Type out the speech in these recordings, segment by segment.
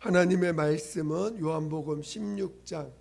하나님의 말씀은 요한복음 16장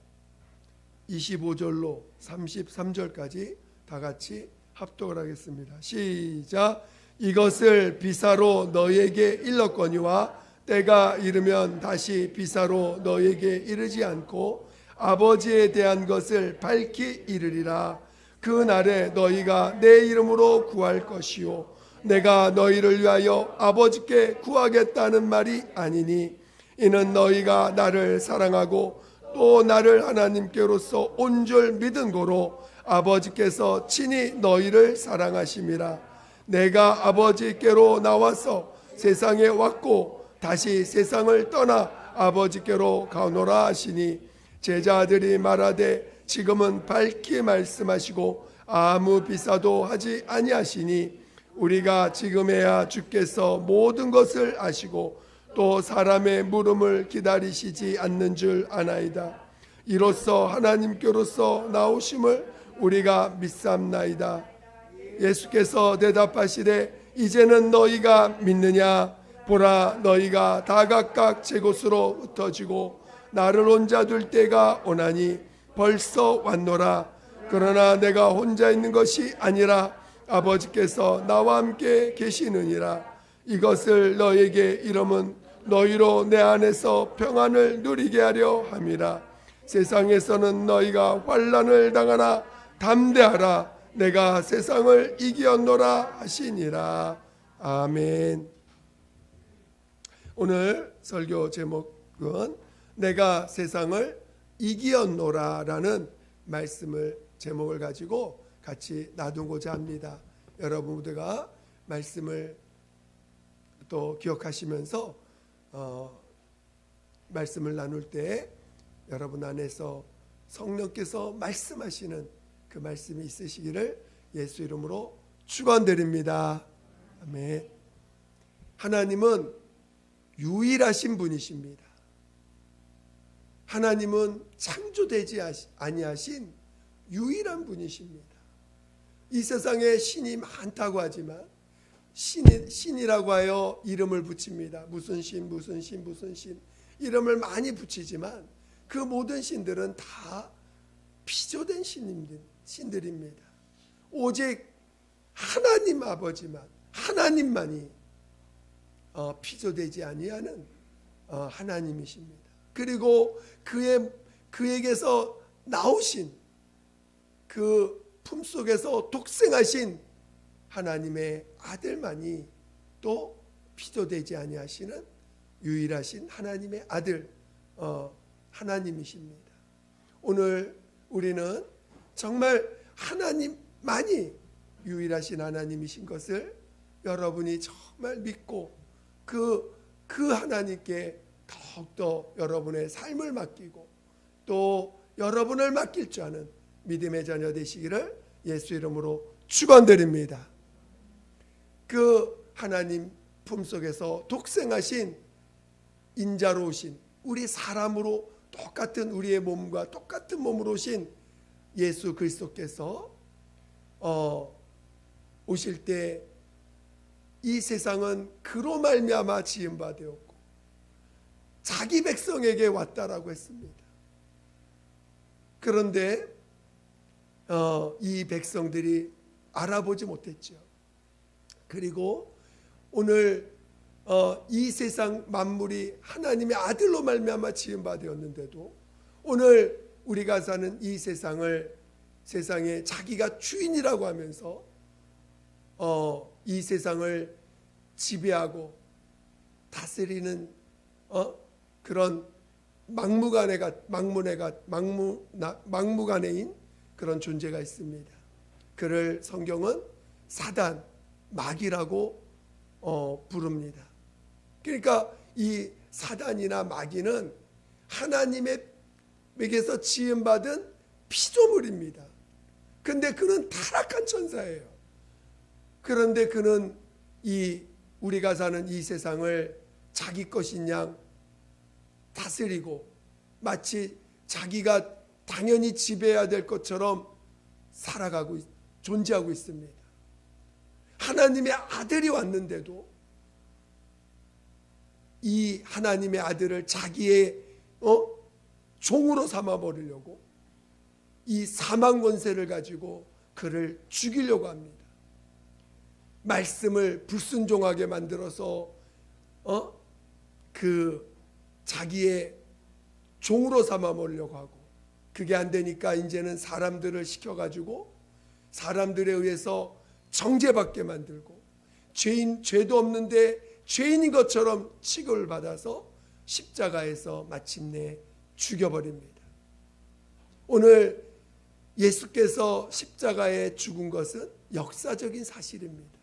25절로 33절까지 다 같이 합독을 하겠습니다. 시작. 이것을 비사로 너희에게 일렀거니와 때가 이르면 다시 비사로 너희에게 이르지 않고 아버지에 대한 것을 밝히 이르리라. 그 날에 너희가 내 이름으로 구할 것이요 내가 너희를 위하여 아버지께 구하겠다는 말이 아니니 이는 너희가 나를 사랑하고 또 나를 하나님께로서 온 줄 믿은 고로 아버지께서 친히 너희를 사랑하심이라. 내가 아버지께로 나와서 세상에 왔고 다시 세상을 떠나 아버지께로 가노라 하시니 제자들이 말하되 지금은 밝히 말씀하시고 아무 비사도 하지 아니하시니 우리가 지금에야 주께서 모든 것을 아시고 또 사람의 물음을 기다리시지 않는 줄 아나이다. 이로써 하나님께로서 나오심을 우리가 믿삼나이다. 예수께서 대답하시되 이제는 너희가 믿느냐? 보라, 너희가 다 각각 제 곳으로 흩어지고 나를 혼자 둘 때가 오나니 벌써 왔노라. 그러나 내가 혼자 있는 것이 아니라 아버지께서 나와 함께 계시느니라. 이것을 너희에게 이름은 너희로 내 안에서 평안을 누리게 하려 함이라. 세상에서는 너희가 환난을 당하나 담대하라. 내가 세상을 이기었노라 하시니라. 아멘. 오늘 설교 제목은 내가 세상을 이기었노라 라는 말씀을 제목을 가지고 같이 나누고자 합니다. 여러분 모두가 말씀을 또 기억하시면서 말씀을 나눌 때 여러분 안에서 성령께서 말씀하시는 그 말씀이 있으시기를 예수 이름으로 축원드립니다. 아멘. 하나님은 유일하신 분이십니다. 하나님은 창조되지 아니하신 유일한 분이십니다. 이 세상에 신이 많다고 하지만 신이라고 하여 이름을 붙입니다. 무슨 신 이름을 많이 붙이지만 그 모든 신들은 다 피조된 신들입니다. 오직 하나님 아버지만, 하나님만이 피조되지 아니하는 하나님이십니다. 그리고 그에게서 나오신 그 품속에서 독생하신 하나님의 아들만이 또 피조되지 아니하시는 유일하신 하나님의 아들 하나님이십니다. 오늘 우리는 정말 하나님만이 유일하신 하나님이신 것을 여러분이 정말 믿고 그 하나님께 더욱더 여러분의 삶을 맡기고 또 여러분을 맡길 줄 아는 믿음의 자녀 되시기를 예수 이름으로 축원드립니다. 그 하나님 품속에서 독생하신 인자로 오신 우리 사람으로 똑같은 우리의 몸과 똑같은 몸으로 오신 예수 그리스도께서 오실 때 이 세상은 그로 말미암아 지은 바 되었고 자기 백성에게 왔다라고 했습니다. 그런데 이 백성들이 알아보지 못했죠. 그리고 오늘 이 세상 만물이 하나님의 아들로 말미암아 지은 바 되었는데도 오늘 우리가 사는 이 세상에 자기가 주인이라고 하면서 이 세상을 지배하고 다스리는 그런 막무가내인 그런 존재가 있습니다. 그를 성경은 사단, 마귀라고 부릅니다. 그러니까 이 사단이나 마귀는 하나님에게서 지음받은 피조물입니다. 그런데 그는 타락한 천사예요. 그런데 그는 우리가 사는 이 세상을 자기 것인 양 다스리고 마치 자기가 당연히 지배해야 될 것처럼 존재하고 있습니다. 하나님의 아들이 왔는데도 이 하나님의 아들을 자기의 종으로 삼아 버리려고 이 사망 권세를 가지고 그를 죽이려고 합니다. 말씀을 불순종하게 만들어서 그 자기의 종으로 삼아 버리려고 하고, 그게 안 되니까 이제는 사람들을 시켜가지고 사람들에 의해서 정죄받게 만들고, 죄도 없는데 죄인인 것처럼 취급을 받아서 십자가에서 마침내 죽여버립니다. 오늘 예수께서 십자가에 죽은 것은 역사적인 사실입니다.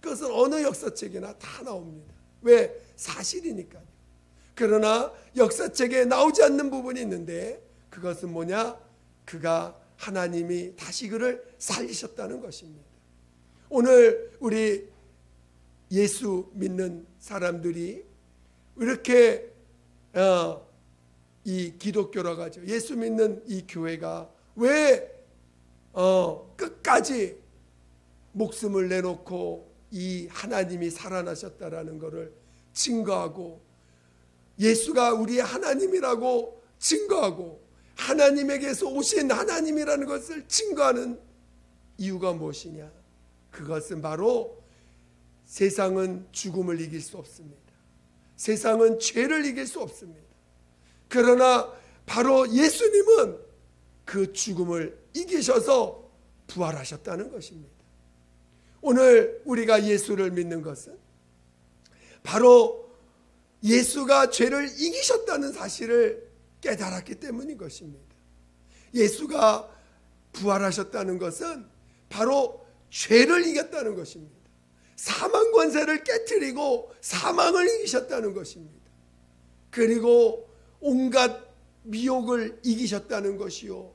그것은 어느 역사책이나 다 나옵니다. 왜? 사실이니까요. 그러나 역사책에 나오지 않는 부분이 있는데, 그것은 뭐냐? 그가 하나님이 다시 그를 살리셨다는 것입니다. 오늘 우리 예수 믿는 사람들이 이렇게 이 기독교라고 하죠. 예수 믿는 이 교회가 왜 끝까지 목숨을 내놓고 이 하나님이 살아나셨다라는 것을 증거하고, 예수가 우리의 하나님이라고 증거하고, 하나님에게서 오신 하나님이라는 것을 증거하는 이유가 무엇이냐? 그것은 바로 세상은 죽음을 이길 수 없습니다. 세상은 죄를 이길 수 없습니다. 그러나 바로 예수님은 그 죽음을 이기셔서 부활하셨다는 것입니다. 오늘 우리가 예수를 믿는 것은 바로 예수가 죄를 이기셨다는 사실을 깨달았기 때문인 것입니다. 예수가 부활하셨다는 것은 바로 죄를 이겼다는 것입니다. 사망 권세를 깨트리고 사망을 이기셨다는 것입니다. 그리고 온갖 미혹을 이기셨다는 것이요,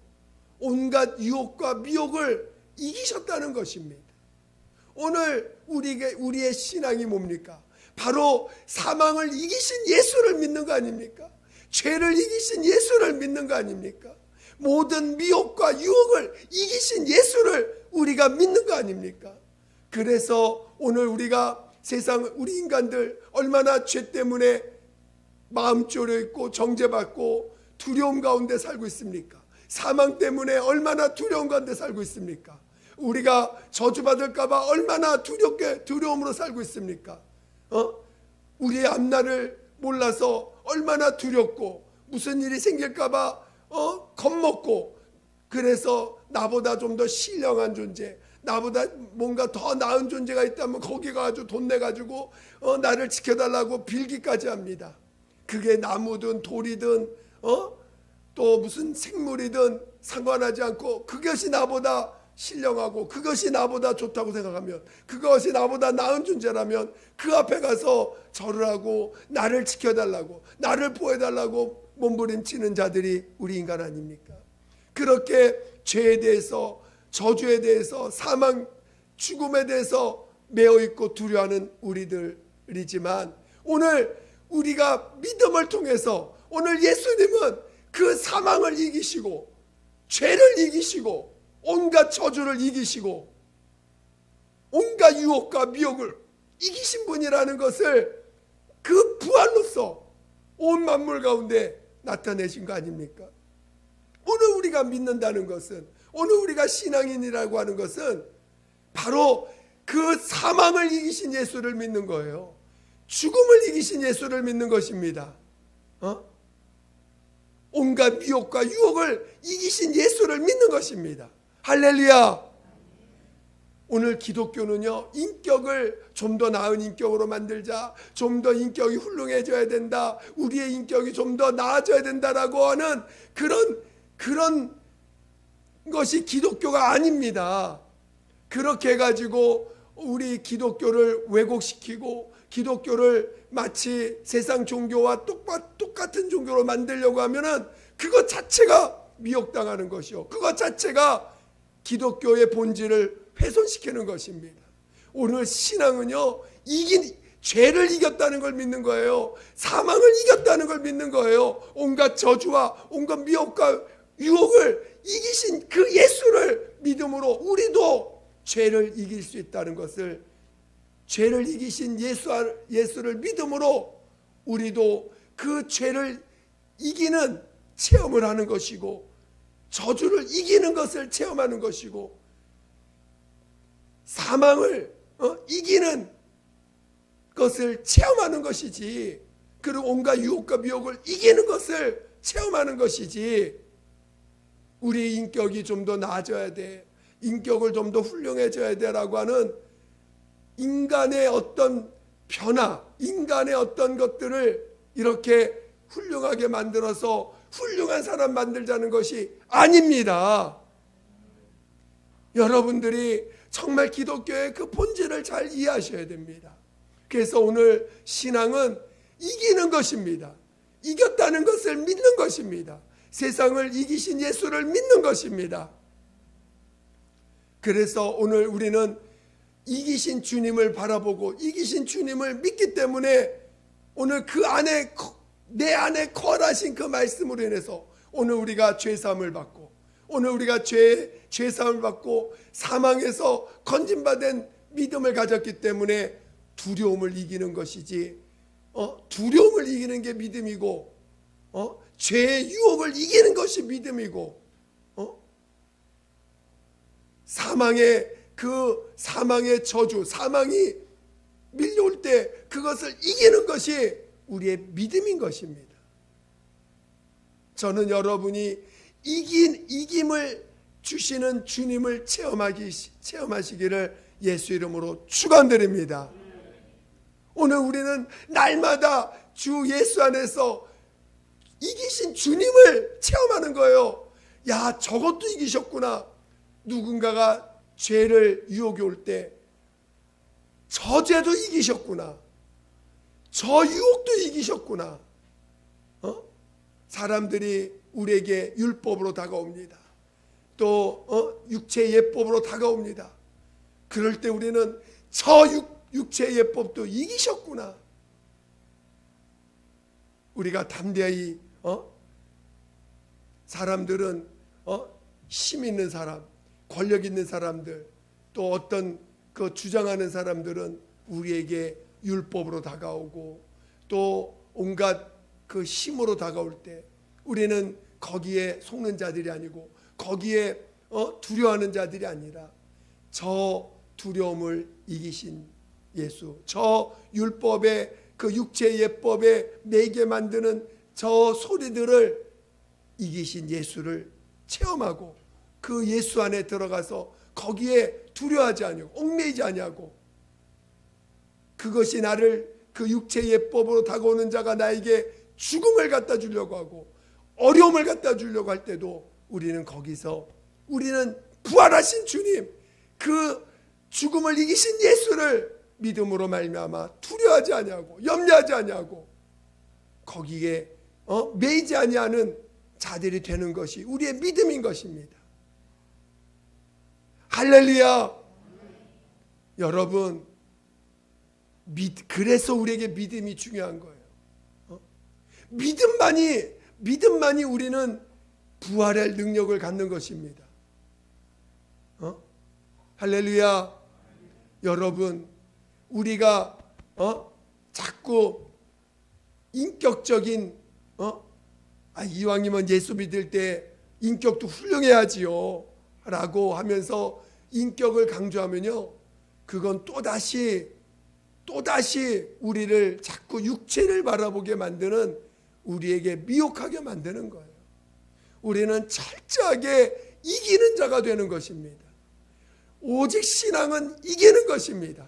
온갖 유혹과 미혹을 이기셨다는 것입니다. 오늘 우리의 신앙이 뭡니까? 바로 사망을 이기신 예수를 믿는 거 아닙니까? 죄를 이기신 예수를 믿는 거 아닙니까? 모든 미혹과 유혹을 이기신 예수를 우리가 믿는 거 아닙니까? 그래서 오늘 우리가 우리 인간들 얼마나 죄 때문에 마음 졸여 있고 정죄받고 두려움 가운데 살고 있습니까? 사망 때문에 얼마나 두려움 가운데 살고 있습니까? 우리가 저주받을까 봐 얼마나 두려움으로 살고 있습니까? 우리의 앞날을 몰라서 얼마나 두렵고, 무슨 일이 생길까 봐 겁먹고, 그래서 나보다 좀 더 신령한 존재, 나보다 뭔가 더 나은 존재가 있다면 거기 가가지고 돈 내가지고 나를 지켜달라고 빌기까지 합니다. 그게 나무든 돌이든 또 무슨 생물이든 상관하지 않고, 그것이 나보다 신령하고 그것이 나보다 좋다고 생각하면, 그것이 나보다 나은 존재라면 그 앞에 가서 절을 하고 나를 지켜달라고, 나를 보호해달라고 몸부림치는 자들이 우리 인간 아닙니까? 그렇게 죄에 대해서, 저주에 대해서, 사망, 죽음에 대해서 매어있고 두려워하는 우리들이지만, 오늘 우리가 믿음을 통해서 오늘 예수님은 그 사망을 이기시고 죄를 이기시고 온갖 저주를 이기시고 온갖 유혹과 미혹을 이기신 분이라는 것을 그 부활로서 온 만물 가운데 나타내신 거 아닙니까? 오늘 우리가 믿는다는 것은, 오늘 우리가 신앙인이라고 하는 것은 바로 그 사망을 이기신 예수를 믿는 거예요. 죽음을 이기신 예수를 믿는 것입니다. 온갖 미혹과 유혹을 이기신 예수를 믿는 것입니다. 할렐루야. 오늘 기독교는요, 인격을 좀 더 나은 인격으로 만들자, 좀 더 인격이 훌륭해져야 된다, 우리의 인격이 좀 더 나아져야 된다라고 하는 그런 것이 기독교가 아닙니다. 그렇게 해가지고 우리 기독교를 왜곡시키고 기독교를 마치 세상 종교와 똑같은 종교로 만들려고 하면은 그것 자체가 미혹당하는 것이요, 그것 자체가 기독교의 본질을 훼손시키는 것입니다. 오늘 신앙은요, 죄를 이겼다는 걸 믿는 거예요. 사망을 이겼다는 걸 믿는 거예요. 온갖 저주와 온갖 미혹과 유혹을 이기신 그 예수를 믿음으로 우리도 죄를 이길 수 있다는 것을, 죄를 이기신 예수를 믿음으로 우리도 그 죄를 이기는 체험을 하는 것이고, 저주를 이기는 것을 체험하는 것이고, 사망을 이기는 것을 체험하는 것이지, 그리고 온갖 유혹과 미혹을 이기는 것을 체험하는 것이지, 우리 인격이 좀 더 나아져야 돼, 인격을 좀 더 훌륭해져야 돼라고 하는 인간의 어떤 변화, 인간의 어떤 것들을 이렇게 훌륭하게 만들어서 훌륭한 사람 만들자는 것이 아닙니다. 여러분들이 정말 기독교의 그 본질을 잘 이해하셔야 됩니다. 그래서 오늘 신앙은 이기는 것입니다. 이겼다는 것을 믿는 것입니다. 세상을 이기신 예수를 믿는 것입니다. 그래서 오늘 우리는 이기신 주님을 바라보고 이기신 주님을 믿기 때문에 오늘 그 안에, 내 안에 거하신 그 말씀으로 인해서 오늘 우리가 죄사함을 받고, 오늘 우리가 죄사함을 받고 사망에서 건진받은 믿음을 가졌기 때문에 두려움을 이기는 것이지, 두려움을 이기는 게 믿음이고, 죄의 유혹을 이기는 것이 믿음이고, 사망의 저주, 사망이 밀려올 때 그것을 이기는 것이 우리의 믿음인 것입니다. 저는 여러분이 이김을 주시는 주님을 체험하시기를 예수 이름으로 축원드립니다. 오늘 우리는 날마다 주 예수 안에서 이기신 주님을 체험하는 거예요. 야, 저것도 이기셨구나. 누군가가 죄를 유혹이 올 때 저 죄도 이기셨구나, 저 유혹도 이기셨구나. 사람들이 우리에게 율법으로 다가옵니다. 또 육체 예법으로 다가옵니다. 그럴 때 우리는 저 육체 예법도 이기셨구나. 우리가 담대히 사람들은 힘 있는 사람, 권력 있는 사람들, 또 어떤 그 주장하는 사람들은 우리에게 율법으로 다가오고 또 온갖 그 힘으로 다가올 때 우리는 거기에 속는 자들이 아니고, 거기에 두려워하는 자들이 아니라 저 두려움을 이기신 예수, 저 율법의 그 육체 예법에 매게 만드는 저 소리들을 이기신 예수를 체험하고 그 예수 안에 들어가서 거기에 두려워하지 아니하고 얽매이지 아니하고, 그것이 나를 그 육체 예법으로 다가오는 자가 나에게 죽음을 갖다 주려고 하고 어려움을 갖다 주려고 할 때도 우리는 거기서, 우리는 부활하신 주님, 그 죽음을 이기신 예수를 믿음으로 말미암아 두려워하지 아니하고 염려하지 아니하고 거기에 매이지 아니하는 자들이 되는 것이 우리의 믿음인 것입니다. 할렐루야. 여러분, 그래서 우리에게 믿음이 중요한 거예요. 믿음만이 우리는 부활할 능력을 갖는 것입니다. 할렐루야. 여러분, 우리가 자꾸 인격적인 이왕이면 예수 믿을 때 인격도 훌륭해야지요 라고 하면서 인격을 강조하면요, 그건 또다시 우리를 자꾸 육체를 바라보게 만드는, 우리에게 미혹하게 만드는 거예요. 우리는 철저하게 이기는 자가 되는 것입니다. 오직 신앙은 이기는 것입니다.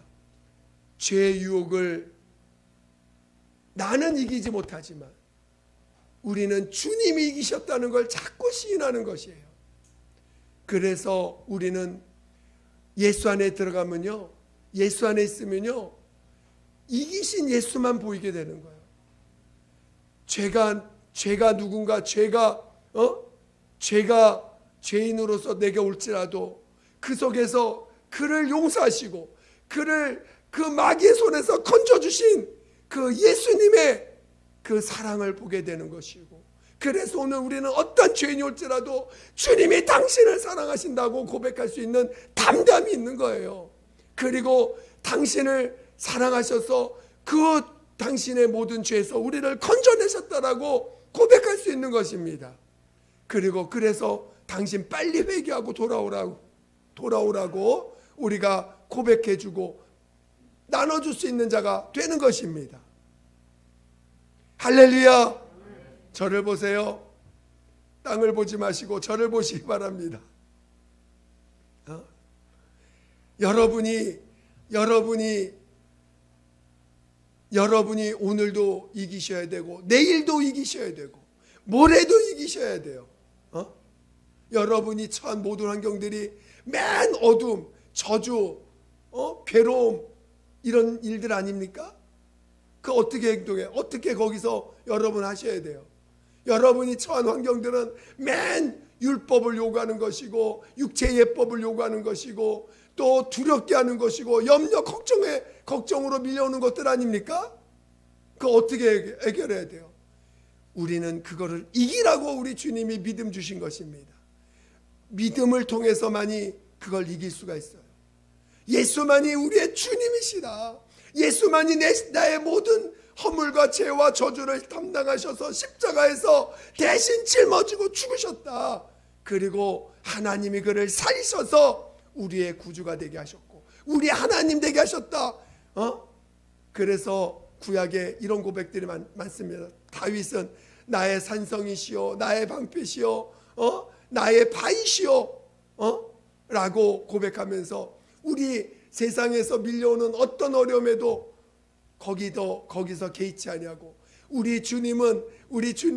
죄의 유혹을 나는 이기지 못하지만 우리는 주님이 이기셨다는 걸 자꾸 시인하는 것이에요. 그래서 우리는 예수 안에 들어가면요, 예수 안에 있으면요, 이기신 예수만 보이게 되는 거예요. 죄가 죄인으로서 내게 올지라도 그 속에서 그를 용서하시고 그를 그 마귀의 손에서 건져주신 그 예수님의 그 사랑을 보게 되는 것이고, 그래서 오늘 우리는 어떤 죄인이 올지라도 주님이 당신을 사랑하신다고 고백할 수 있는 담담이 있는 거예요. 그리고 당신을 사랑하셔서 그 당신의 모든 죄에서 우리를 건져내셨다라고 고백할 수 있는 것입니다. 그리고 그래서 당신 빨리 회개하고 돌아오라고 우리가 고백해주고 나눠줄 수 있는 자가 되는 것입니다. 할렐루야. 저를 보세요. 땅을 보지 마시고 저를 보시기 바랍니다. 여러분이 오늘도 이기셔야 되고 내일도 이기셔야 되고 모레도 이기셔야 돼요. 여러분이 처한 모든 환경들이 맨 어둠, 저주, 괴로움 이런 일들 아닙니까? 그 어떻게 행동해? 어떻게 거기서 여러분 하셔야 돼요? 여러분이 처한 환경들은 맨 율법을 요구하는 것이고 육체의 예법을 요구하는 것이고 또 두렵게 하는 것이고 염려, 걱정으로 밀려오는 것들 아닙니까? 그거 어떻게 해결해야 돼요? 우리는 그거를 이기라고 우리 주님이 믿음 주신 것입니다. 믿음을 통해서만이 그걸 이길 수가 있어요. 예수만이 우리의 주님이시다. 예수만이 나의 모든 허물과 죄와 저주를 담당하셔서 십자가에서 대신 짊어지고 죽으셨다. 그리고 하나님이 그를 살리셔서 우리의 구주가 되게 하셨고 우리 하나님 되게 하셨다. 그래서 구약에 이런 고백들이 많습니다. 다윗은 나의 산성이시오, 나의 방패시오, 나의 바위시오, 라고 고백하면서 우리 세상에서 밀려오는 어떤 어려움에도 거기서 개의치 아니하고 우리 주님은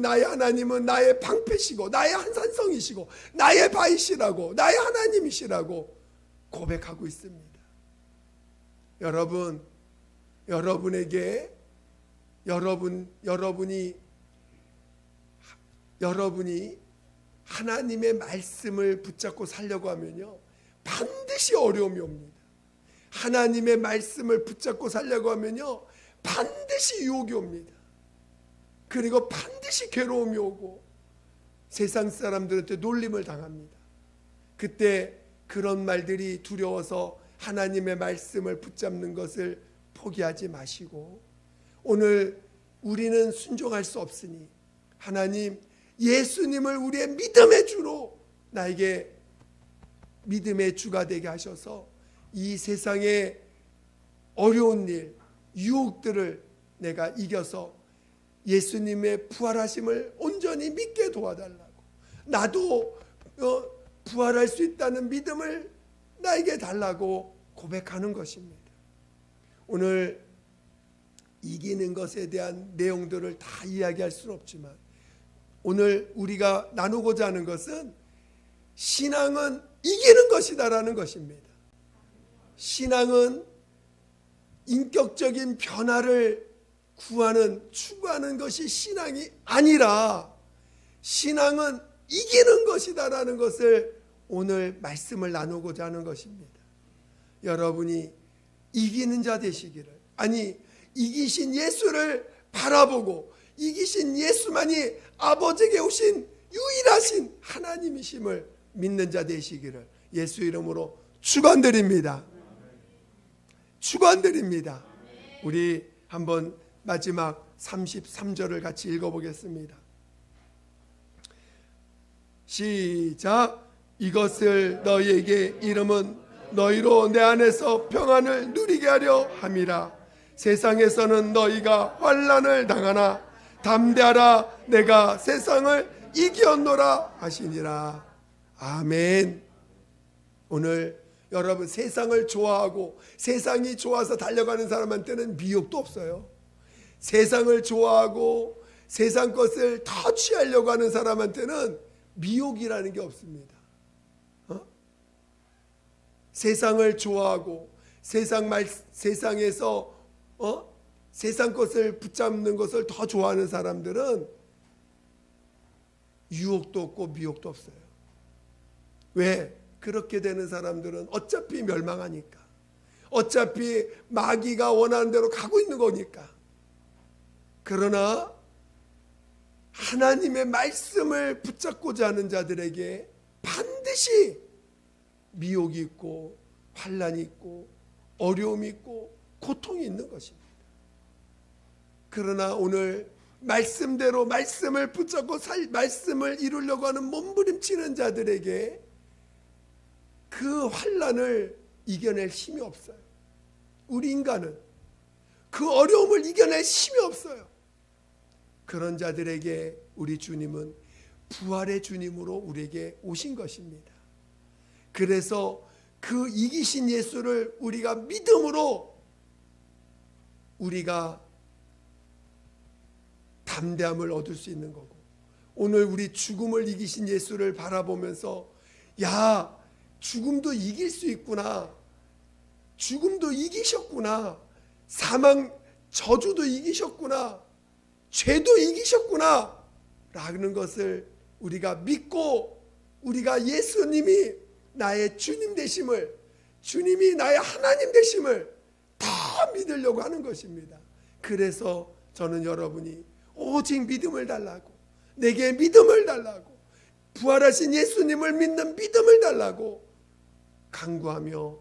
나의 하나님은 나의 방패시고 나의 산성이시고 나의 바위시라고 나의 하나님이시라고 고백하고 있습니다. 여러분에게 여러분이 하나님의 말씀을 붙잡고 살려고 하면요 반드시 어려움이 옵니다. 하나님의 말씀을 붙잡고 살려고 하면요 반드시 유혹이 옵니다. 그리고 반드시 괴로움이 오고 세상 사람들한테 놀림을 당합니다. 그때 그런 말들이 두려워서 하나님의 말씀을 붙잡는 것을 포기하지 마시고 오늘 우리는 순종할 수 없으니 하나님 예수님을 우리의 믿음의 주로 나에게 믿음의 주가 되게 하셔서 이 세상의 어려운 일, 유혹들을 내가 이겨서 예수님의 부활하심을 온전히 믿게 도와달라고 나도 부활할 수 있다는 믿음을 나에게 달라고 고백하는 것입니다. 오늘 이기는 것에 대한 내용들을 다 이야기할 수는 없지만 오늘 우리가 나누고자 하는 것은 신앙은 이기는 것이다라는 것입니다. 신앙은 인격적인 변화를 추구하는 것이 신앙이 아니라 신앙은 이기는 것이다라는 것을 오늘 말씀을 나누고자 하는 것입니다. 여러분이 이기는 자 되시기를, 이기신 예수를 바라보고 이기신 예수만이 아버지에게 오신 유일하신 하나님이심을 믿는 자 되시기를 예수 이름으로 축원드립니다. 축원드립니다. 우리 한번 마지막 33절을 같이 읽어보겠습니다. 시작. 이것을 너희에게 이름은 너희로 내 안에서 평안을 누리게 하려 함이라. 세상에서는 너희가 환난을 당하나 담대하라, 내가 세상을 이겼노라 하시니라. 아멘. 오늘 여러분 세상을 좋아하고 세상이 좋아서 달려가는 사람한테는 미혹도 없어요. 세상을 좋아하고 세상 것을 더 취하려고 하는 사람한테는 미혹이라는 게 없습니다. 세상을 좋아하고 세상에서 세상 것을 붙잡는 것을 더 좋아하는 사람들은 유혹도 없고 미혹도 없어요. 왜? 그렇게 되는 사람들은 어차피 멸망하니까, 어차피 마귀가 원하는 대로 가고 있는 거니까. 그러나 하나님의 말씀을 붙잡고자 하는 자들에게 반드시 미혹이 있고 환난이 있고 어려움이 있고 고통이 있는 것입니다. 그러나 오늘 말씀대로 말씀을 붙잡고 말씀을 이루려고 하는 몸부림치는 자들에게 그 환난을 이겨낼 힘이 없어요. 우리 인간은 그 어려움을 이겨낼 힘이 없어요. 그런 자들에게 우리 주님은 부활의 주님으로 우리에게 오신 것입니다. 그래서 그 이기신 예수를 우리가 믿음으로 우리가 담대함을 얻을 수 있는 거고, 오늘 우리 죽음을 이기신 예수를 바라보면서 야, 죽음도 이길 수 있구나, 죽음도 이기셨구나, 사망 저주도 이기셨구나, 죄도 이기셨구나 라는 것을 우리가 믿고, 우리가 예수님이 나의 주님 되심을, 주님이 나의 하나님 되심을 다 믿으려고 하는 것입니다. 그래서 저는 여러분이 오직 믿음을 달라고, 내게 믿음을 달라고, 부활하신 예수님을 믿는 믿음을 달라고 간구하며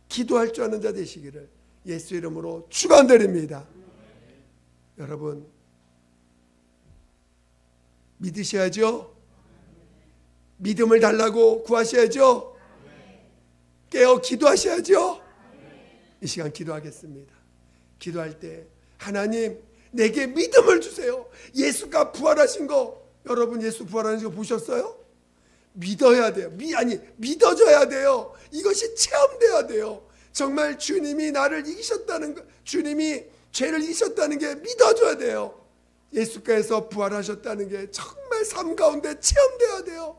기도할 줄 아는 자 되시기를 예수 이름으로 축원드립니다. 여러분 믿으셔야죠. 믿음을 달라고 구하셔야죠. 깨어 기도하셔야죠. 이 시간 기도하겠습니다. 기도할 때 하나님 내게 믿음을 주세요. 예수가 부활하신 거, 여러분 예수 부활하신 거 보셨어요? 믿어야 돼요. 믿어져야 돼요. 이것이 체험돼야 돼요. 정말 주님이 나를 이기셨다는 거, 주님이 죄를 이기셨다는 게 믿어져야 돼요. 예수께서 부활하셨다는 게 정말 삶 가운데 체험돼야 돼요.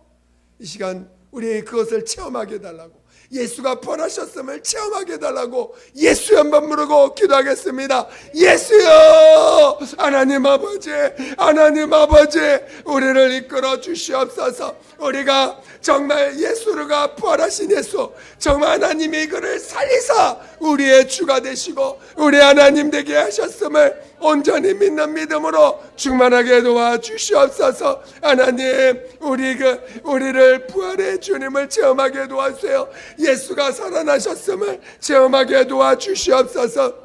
이 시간 우리 그것을 체험하게 해달라고, 예수가 부활하셨음을 체험하게 해달라고 예수 한번 부르고 기도하겠습니다. 예수여, 하나님 아버지, 하나님 아버지, 우리를 이끌어 주시옵소서. 우리가 정말 예수가 부활하신 예수, 정말 하나님이 그를 살리사 우리의 주가 되시고 우리 하나님 되게 하셨음을 온전히 믿는 믿음으로 충만하게 도와주시옵소서. 하나님 우리를 부활의 주님을 체험하게 도와주세요. 예수가 살아나셨음을 체험하게 도와주시옵소서.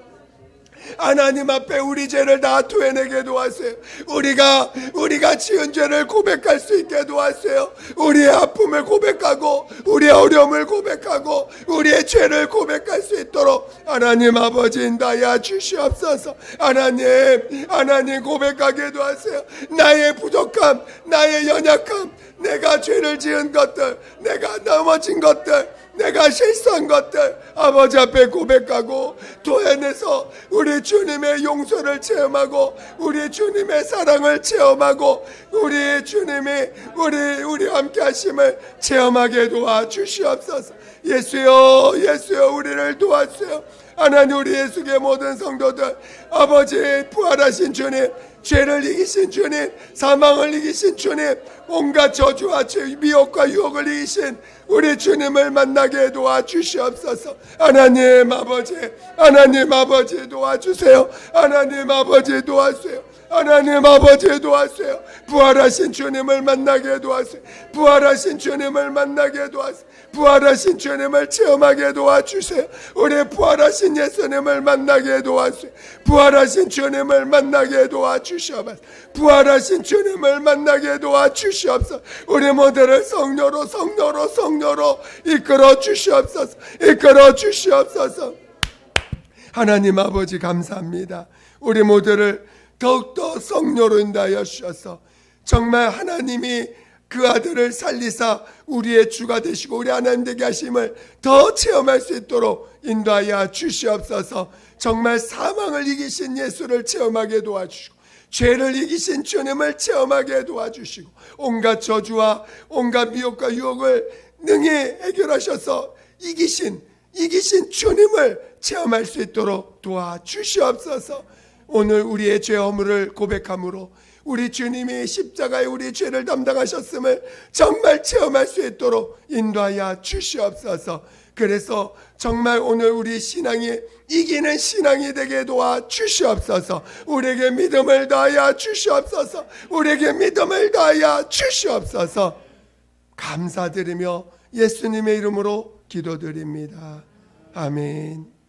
하나님 앞에 우리 죄를 다 토해내게 도와주세요. 우리가 지은 죄를 고백할 수 있게 도와주세요. 우리의 아픔을 고백하고 우리의 어려움을 고백하고 우리의 죄를 고백할 수 있도록 하나님 아버지 인도하여 주시옵소서. 하나님 고백하게 도와주세요. 나의 부족함, 나의 연약함, 내가 죄를 지은 것들, 내가 넘어진 것들, 내가 실수한 것들 아버지 앞에 고백하고 토해내서 우리 주님의 용서를 체험하고 우리 주님의 사랑을 체험하고 우리 주님이 우리와 함께 하심을 체험하게 도와주시옵소서. 예수여, 예수여, 우리를 도와주세요. 하나님 우리 예수의 모든 성도들, 아버지 부활하신 주님, 죄를 이기신 주님, 사망을 이기신 주님, 온갖 저주와 미혹과 유혹을 이기신 우리 주님을 만나게 도와주시옵소서. 하나님 아버지 도와주세요. 하나님 아버지 도와주세요. 하나님 아버지 도와주세요. 부활하신 주님을 만나게 도와주세요. 부활하신 주님을 만나게 도와주세요. 부활하신 주님을 체험하게 도와주세요. 우리 부활하신 예수님을 만나게 도와주세요. 부활하신 주님을 만나게 도와주시옵소서. 부활하신 주님을 만나게 도와주시옵소서. 우리 모두를 성령으로 이끌어 주시옵소서. 이끌어 주시옵소서. 하나님 아버지 감사합니다. 우리 모두를 더욱더 성령으로 인도하여 주셔서 정말 하나님이 그 아들을 살리사 우리의 주가 되시고 우리 하나님 되게 하심을 더 체험할 수 있도록 인도하여 주시옵소서. 정말 사망을 이기신 예수를 체험하게 도와주시고 죄를 이기신 주님을 체험하게 도와주시고 온갖 저주와 온갖 미혹과 유혹을 능히 해결하셔서 이기신 주님을 체험할 수 있도록 도와주시옵소서. 오늘 우리의 죄 허물을 고백함으로 우리 주님이 십자가에 우리 죄를 담당하셨음을 정말 체험할 수 있도록 인도하여 주시옵소서. 그래서 정말 오늘 우리 신앙이 이기는 신앙이 되게 도와주시옵소서. 우리에게 믿음을 더하여 주시옵소서. 우리에게 믿음을 더하여 주시옵소서. 감사드리며 예수님의 이름으로 기도드립니다. 아멘.